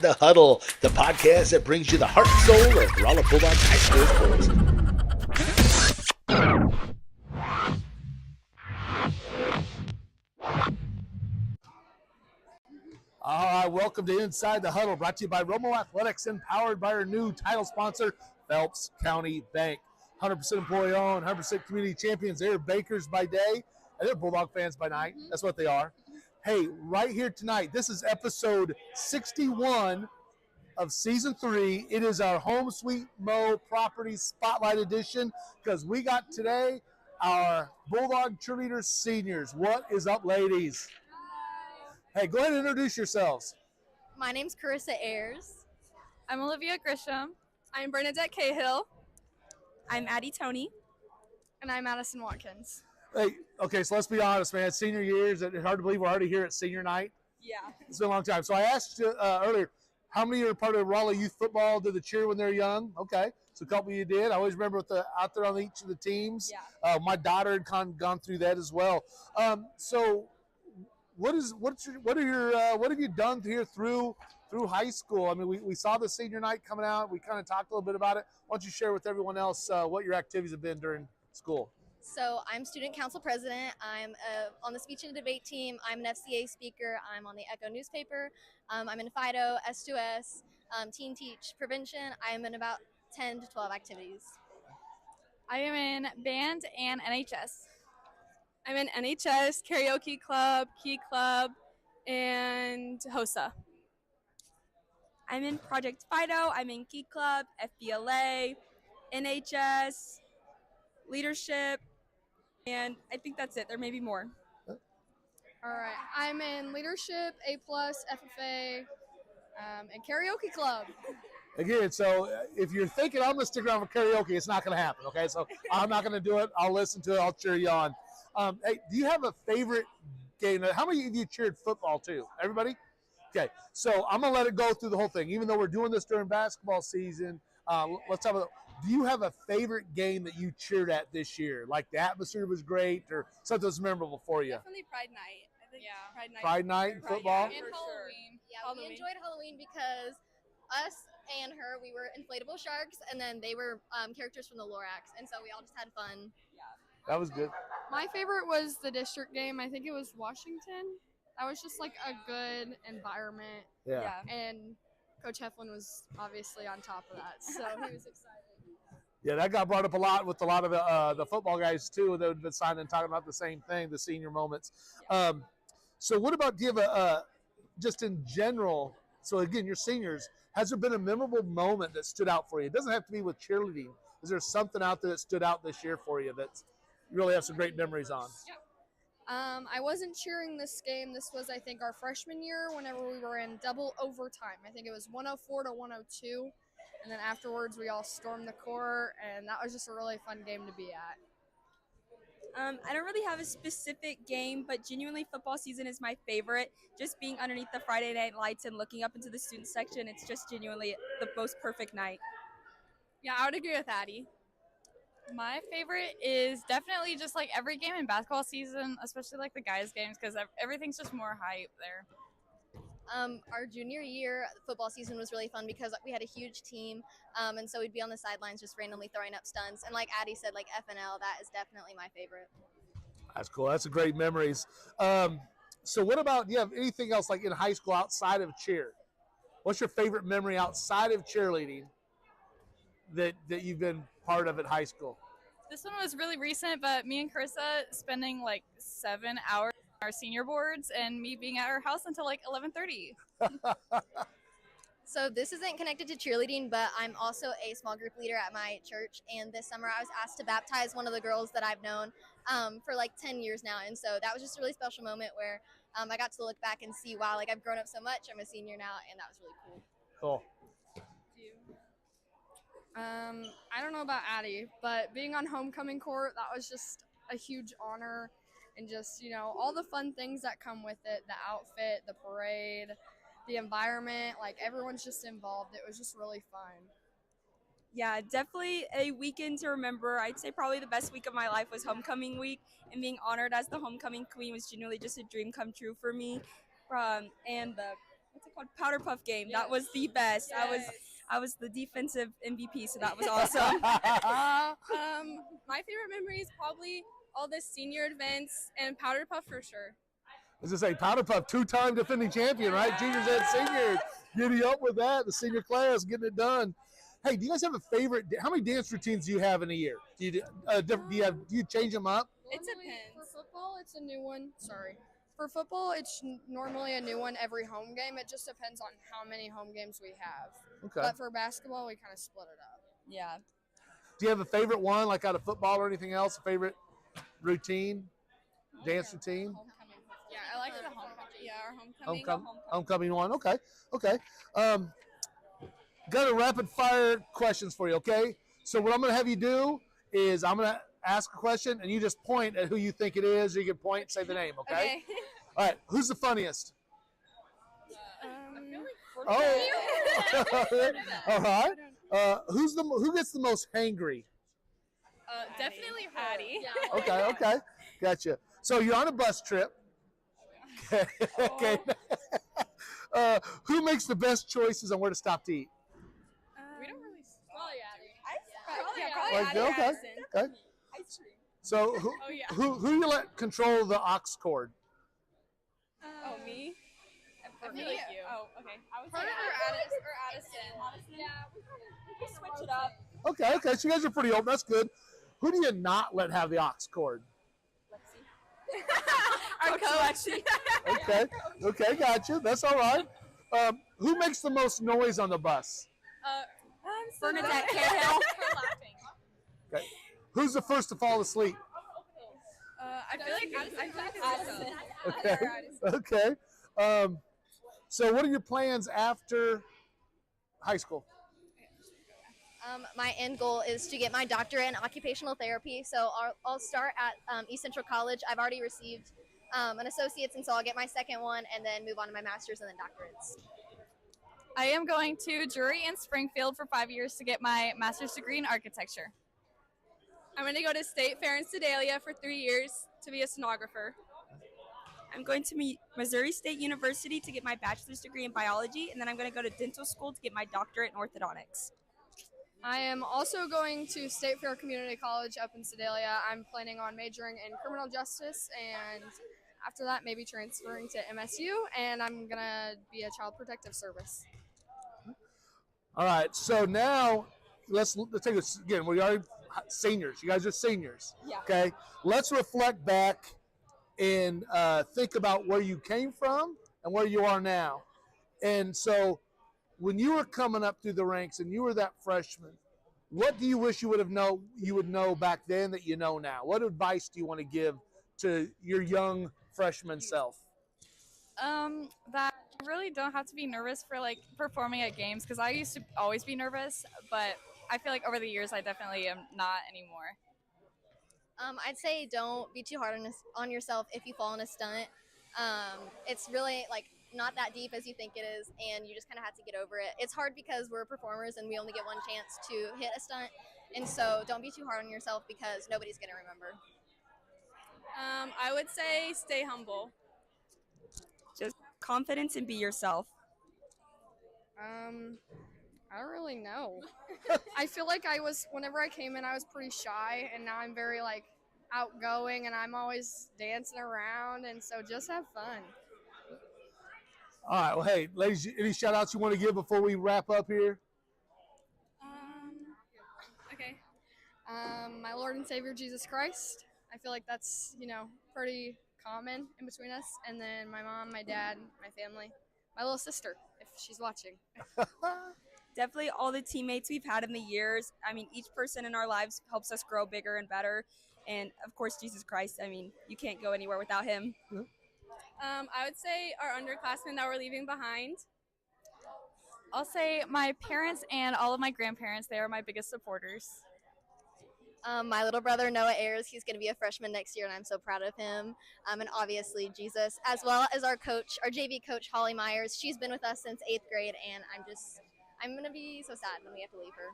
The Huddle, the podcast that brings you the heart and soul of Rolla Bulldog High School sports. All right, welcome to Inside the Huddle, brought to you by Romo Athletics and powered by our new title sponsor, Phelps County Bank. 100% employee owned, 100% community champions. They're bakers by day, and they're Bulldog fans by night. That's what they are. Hey, right here tonight, this is episode 61 of season 3. It is our Home Sweet Mo Property Spotlight Edition because we got today our Bulldog Cheerleaders seniors. What is up, ladies? Hey, go ahead and introduce yourselves. My name's Carissa Ayers. I'm Olivia Grisham. I'm Bernadette Cahill. I'm Addie Tony. And I'm Madison Watkins. Hey, okay, so let's be honest, man. Senior years, it's hard to believe we're already here at senior night. Yeah. It's been a long time. So I asked you earlier, how many are part of Rolla Youth Football? Did they cheer when they're young? Okay, so a couple of you did. I always remember out there on each of the teams. Yeah. My daughter had gone through that as well. So what have you done here through high school? I mean, we saw the senior night coming out. We kind of talked a little bit about it. Why don't you share with everyone else what your activities have been during school? So I'm student council president. I'm on the speech and debate team. I'm an FCA speaker. I'm on the Echo newspaper. I'm in FIDO, S2S, Teen Teach Prevention. I'm in about 10 to 12 activities. I am in band and NHS. I'm in NHS, karaoke club, key club, and HOSA. I'm in Project Fido, I'm in Key Club, FBLA, NHS, leadership, and I think that's it. There may be more. All right. I'm in leadership, A+, FFA, and karaoke club. Again, so if you're thinking I'm going to stick around for karaoke, it's not going to happen, okay? So I'm not going to do it. I'll listen to it. I'll cheer you on. Hey, do you have a favorite game? How many of you cheered football too? Everybody? Okay, so I'm going to let it go through the whole thing. Even though we're doing this during basketball season, let's talk about, do you have a favorite game that you cheered at this year? Like the atmosphere was great or something was memorable for you? Definitely Pride Night. I think Pride Night, football? And Halloween. Yeah, we enjoyed Halloween because us and her, we were inflatable sharks, and then they were characters from the Lorax, and so we all just had fun. That was good. My favorite was the district game. I think it was Washington. That was just like a good environment. Yeah. And Coach Heflin was obviously on top of that, so he was excited. Yeah, that got brought up a lot with a lot of the football guys too that have been signing and talking about the same thing, the senior moments. Yeah. So what about, do you have just in general, so again, you're seniors, has there been a memorable moment that stood out for you? It doesn't have to be with cheerleading. Is there something out there that stood out this year for you that you really have some great memories on? I wasn't cheering this game. This was, I think, our freshman year whenever we were in double overtime. I think it was 104 to 102. And then afterwards, we all stormed the court, and that was just a really fun game to be at. I don't really have a specific game, but genuinely football season is my favorite. Just being underneath the Friday night lights and looking up into the student section, it's just genuinely the most perfect night. Yeah, I would agree with Addie. My favorite is definitely just like every game in basketball season, especially like the guys' games, because everything's just more hype there. Our junior year football season was really fun because we had a huge team, and so we'd be on the sidelines just randomly throwing up stunts. And like Addie said, like FNL, that is definitely my favorite. That's cool. That's a great memories. So what about, do you have anything else like in high school outside of cheer? What's your favorite memory outside of cheerleading that you've been part of at high school? This one was really recent, but me and Carissa spending like 7 hours on our senior boards and me being at her house until like 11:30. So this isn't connected to cheerleading, but I'm also a small group leader at my church. And this summer I was asked to baptize one of the girls that I've known for like 10 years now. And so that was just a really special moment where I got to look back and see, wow, like I've grown up so much. I'm a senior now, and that was really cool. Cool. I don't know about Addie, but being on homecoming court, that was just a huge honor, and just, you know, all the fun things that come with it, the outfit, the parade, the environment, like everyone's just involved. It was just really fun. Yeah, definitely a weekend to remember. I'd say probably the best week of my life was homecoming week, and being honored as the homecoming queen was genuinely just a dream come true for me. And the what's it called? Powder puff game. That was the best. I was the defensive MVP, so that was awesome. My favorite memory is probably all the senior events and powder puff for sure. As I say, Powder Puff, 2-time defending champion, right? Juniors and seniors. Getting up with that, the senior class, getting it done. Hey, do you guys have a favorite? How many dance routines do you have in a year? Do you change them up? It depends. For football, it's a new one. Sorry. For football, it's normally a new one every home game. It just depends on how many home games we have. Okay. But for basketball, we kind of split it up. Yeah. Do you have a favorite one, like out of football or anything else? A favorite routine, dance routine? Yeah, I like the homecoming. Yeah, our homecoming. Homecoming one. Okay. Got a rapid fire questions for you. Okay. So what I'm going to have you do is I'm going to ask a question and you just point at who you think it is. Or you can point and say the name. Okay. All right. Who's the funniest? All right. Who gets the most hangry? Definitely Hattie. Okay. Gotcha. So you're on a bus trip. Okay. Who makes the best choices on where to stop to eat? We don't really. Probably Okay. Okay. Ice cream. So who you let control the aux cord? Me? I feel like you. Oh, okay. I would say Addison. Yeah. we can switch it up. Okay. So you guys are pretty open. That's good. Who do you not let have the aux cord? Our coach. Okay, gotcha. That's all right. Who makes the most noise on the bus? Bernadette Cahill. Okay. Who's the first to fall asleep? I feel like it's Addison. Okay. So what are your plans after high school? My end goal is to get my doctorate in occupational therapy. So I'll start at East Central College. I've already received an associate's, and so I'll get my second one and then move on to my master's and then doctorates. I am going to Drury in Springfield for 5 years to get my master's degree in architecture. I'm going to go to State Fair in Sedalia for 3 years to be a stenographer. I'm going to Missouri State University to get my bachelor's degree in biology, and then I'm going to go to dental school to get my doctorate in orthodontics. I am also going to State Fair Community College up in Sedalia. I'm planning on majoring in criminal justice, and after that, maybe transferring to MSU, and I'm going to be a child protective service. All right. So now let's take this again. We are seniors. You guys are seniors. Yeah. Okay. Let's reflect back and think about where you came from and where you are now. And so when you were coming up through the ranks and you were that freshman, what do you wish you would know back then that you know now? What advice do you want to give to your young freshman self? That I really don't have to be nervous for like performing at games, because I used to always be nervous, but I feel like over the years I definitely am not anymore. I'd say don't be too hard on yourself if you fall in a stunt. It's really like not that deep as you think it is, and you just kind of have to get over it. It's hard because we're performers and we only get one chance to hit a stunt, and so don't be too hard on yourself because nobody's going to remember. I would say stay humble. Just confidence and be yourself. I don't really know. I feel like whenever I came in, I was pretty shy, and now I'm very like outgoing, and I'm always dancing around, and so just have fun. All right. Well, hey, ladies, any shout outs you want to give before we wrap up here? Okay. My Lord and Savior, Jesus Christ. I feel like that's, pretty common in between us. And then my mom, my dad, my family, my little sister, if she's watching. Definitely all the teammates we've had in the years. I mean, each person in our lives helps us grow bigger and better. And, of course, Jesus Christ. I mean, you can't go anywhere without him. I would say our underclassmen that we're leaving behind. I'll say my parents and all of my grandparents, they are my biggest supporters. My little brother, Noah Ayers, he's going to be a freshman next year, and I'm so proud of him. And obviously Jesus, as well as our coach, our JV coach, Holly Myers. She's been with us since 8th grade, and I'm going to be so sad when we have to leave her.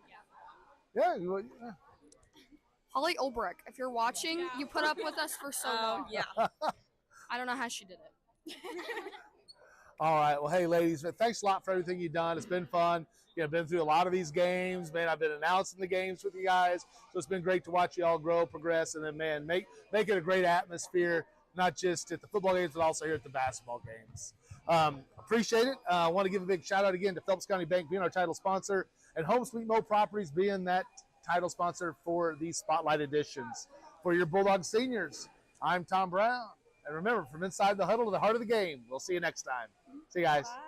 Yeah. Holly Ulbrich, if you're watching, you put up with us for so long. Yeah. I don't know how she did it. All right. Well, hey, ladies, man, thanks a lot for everything you've done. It's been fun. I've been through a lot of these games, man. I've been announcing the games with you guys, so it's been great to watch you all grow, progress, and then, man, make it a great atmosphere, not just at the football games, but also here at the basketball games. Appreciate it. I want to give a big shout out again to Phelps County Bank being our title sponsor, and Home Sweet Mo Properties being that title sponsor for these Spotlight editions. For your Bulldog seniors, I'm Tom Brown. And remember, from inside the huddle to the heart of the game, we'll see you next time. See you guys. Bye.